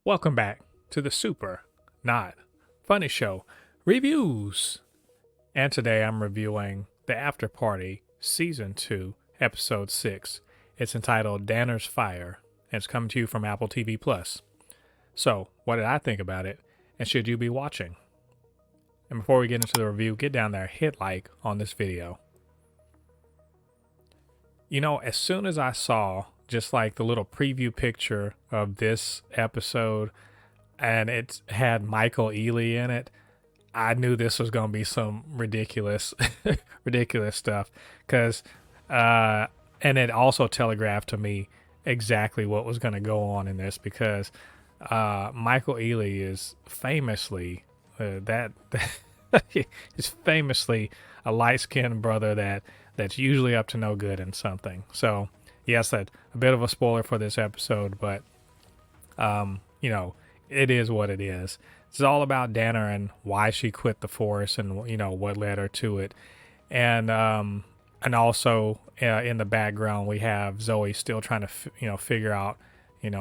Welcome back to the Super Not Funny Show reviews. And today I'm reviewing the Afterparty Season 2, Episode 6. It's entitled Danner's Fire, and it's coming to you from Apple TV Plus. So, what did I think about it, and should you be watching? And before we get into the review, get down there, hit like on this video. You know, as soon as I saw just like the little preview picture of this episode and it had Michael Ealy in it, I knew this was going to be some ridiculous, ridiculous stuff. And it also telegraphed to me exactly what was going to go on in this because Michael Ealy is famously he's famously a light-skinned brother that's usually up to no good in something. So yes, that a bit of a spoiler for this episode, but it is what it is. It's all about Danner and why she quit the force, and what led her to it, and also in the background we have Zoe still trying to figure out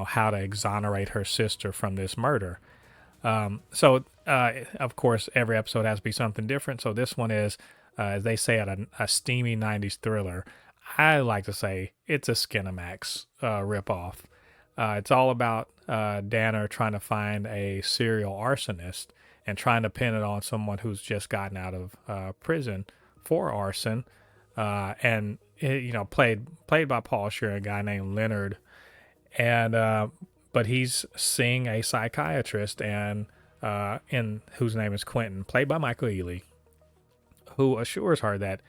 how to exonerate her sister from this murder. So of course every episode has to be something different. So this one is, as they say, a steamy 90s thriller. I like to say it's a Skinemax ripoff. It's all about Danner trying to find a serial arsonist and trying to pin it on someone who's just gotten out of prison for arson. And played by Paul Shear, a guy named Leonard, and but he's seeing a psychiatrist and whose name is Quentin, played by Michael Ealy, who assures her that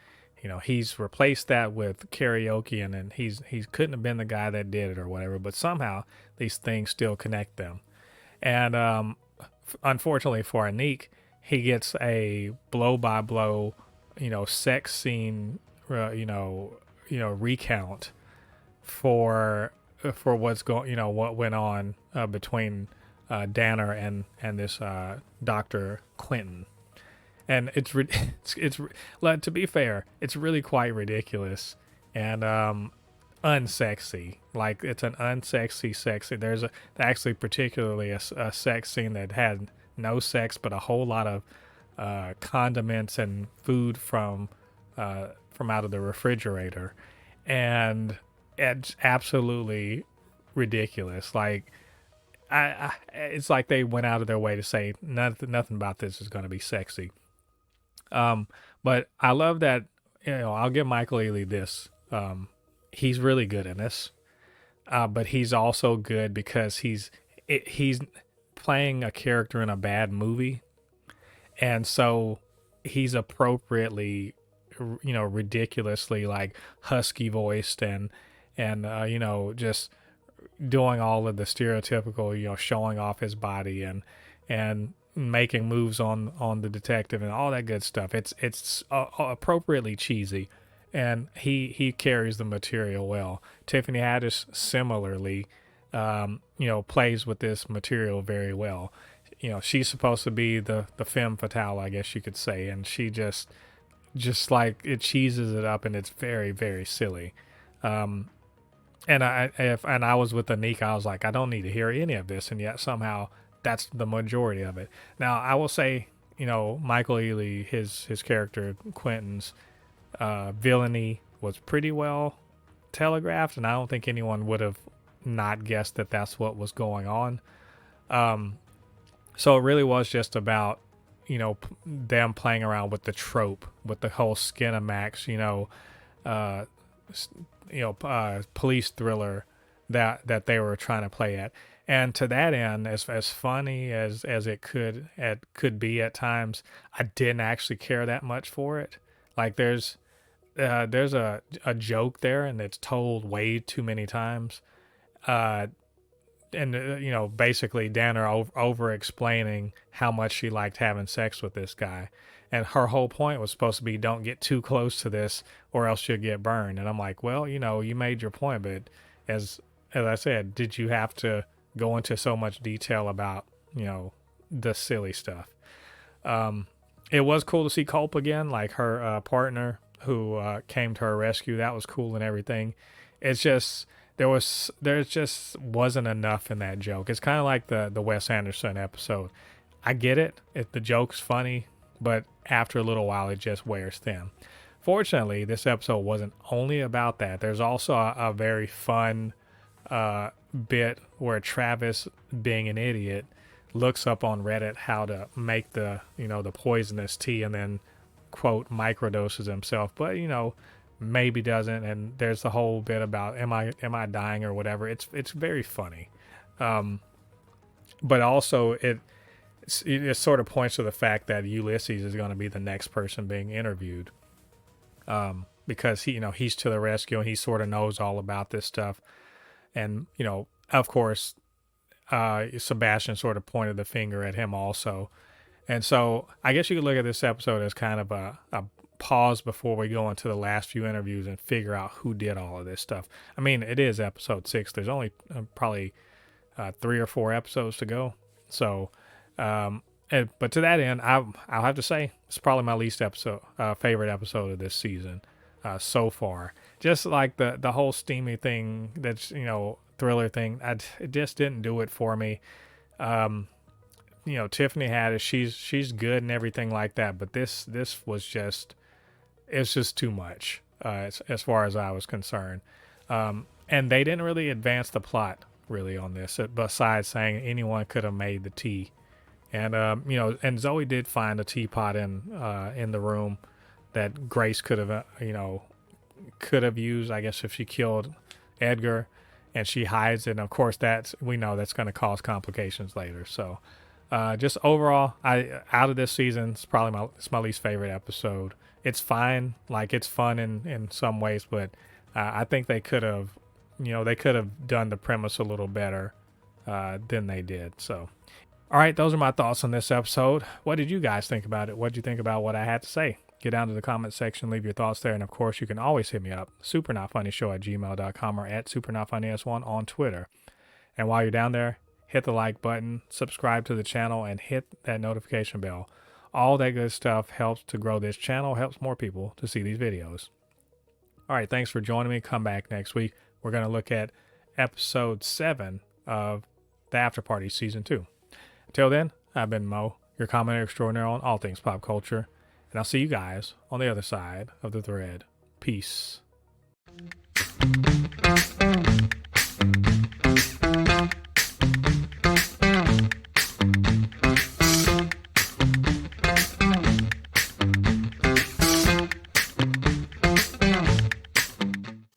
he's replaced that with karaoke, and he couldn't have been the guy that did it or whatever, but somehow these things still connect them. And unfortunately for Anik, he gets a blow by blow sex scene recount for what went on between Danner and this Dr. Quentin. And it's to be fair, it's really quite ridiculous and unsexy. Like, it's an unsexy sexy. There's actually particularly a sex scene that had no sex but a whole lot of condiments and food from out of the refrigerator, and it's absolutely ridiculous. Like, it's like they went out of their way to say nothing about this is going to be sexy. But I love that, I'll give Michael Ealy this. He's really good in this. But he's also good because he's playing a character in a bad movie. And so he's appropriately, ridiculously like husky voiced and just doing all of the stereotypical, showing off his body and making moves on the detective and all that good stuff. It's appropriately cheesy, and he carries the material well. Tiffany Haddish similarly, plays with this material very well. She's supposed to be the femme fatale, I guess you could say, and she just like it cheeses it up, and it's very, very silly. And I was with Anika, I was like, I don't need to hear any of this, and yet somehow that's the majority of it. Now, I will say, Michael Ealy, his character Quentin's villainy was pretty well telegraphed, and I don't think anyone would have not guessed that that's what was going on. So it really was just about them playing around with the trope, with the whole Skinemax, police thriller that they were trying to play at. And to that end, as funny as it could be at times, I didn't actually care that much for it. Like, there's a joke there, and it's told way too many times. Basically Danner over explaining how much she liked having sex with this guy, and her whole point was supposed to be, don't get too close to this or else you'll get burned. And I'm like, well, you made your point, but as I said, did you have to go into so much detail about the silly stuff? It was cool to see Culp again, like her partner who came to her rescue. That was cool and everything. It's just there just wasn't enough in that joke. It's kind of like the Wes Anderson episode. I get it. The joke's funny, but after a little while, it just wears thin. Fortunately, this episode wasn't only about that. There's also a very fun bit where Travis, being an idiot, looks up on Reddit how to make the poisonous tea and then, quote, microdoses himself, but maybe doesn't. And there's the whole bit about am I dying or whatever. It's very funny, but also it sort of points to the fact that Ulysses is going to be the next person being interviewed, because he's to the rescue and he sort of knows all about this stuff. And of course, Sebastian sort of pointed the finger at him also. And so I guess you could look at this episode as kind of a pause before we go into the last few interviews and figure out who did all of this stuff. I mean, it is episode 6. There's only probably 3 or 4 episodes to go. So, but to that end, I'll have to say it's probably my least favorite episode of this season so far. Just like the whole steamy thing, that's thriller thing, it just didn't do it for me. Tiffany Haddish, she's good and everything like that, but this was just, it's just too much as far as I was concerned. And they didn't really advance the plot really on this, besides saying anyone could have made the tea. And and Zoe did find a teapot in the room that Grace could have used, I guess, if she killed Edgar, and she hides it. And of course, we know that's going to cause complications later. So just overall, out of this season, it's probably my least favorite episode. It's fine, like it's fun in some ways, but I think they could have done the premise a little better than they did. So, all right, those are my thoughts on this episode. What did you guys think about it? What did you think about what I had to say? Get down to the comment section, leave your thoughts there, and of course, you can always hit me up, supernotfunnyshow@gmail.com or at supernotfunnys1 on Twitter. And while you're down there, hit the like button, subscribe to the channel, and hit that notification bell. All that good stuff helps to grow this channel, helps more people to see these videos. All right, thanks for joining me. Come back next week. We're going to look at episode 7 of the Afterparty Season 2. Until then, I've been Mo, your commentator extraordinaire on all things pop culture, and I'll see you guys on the other side of the thread. Peace.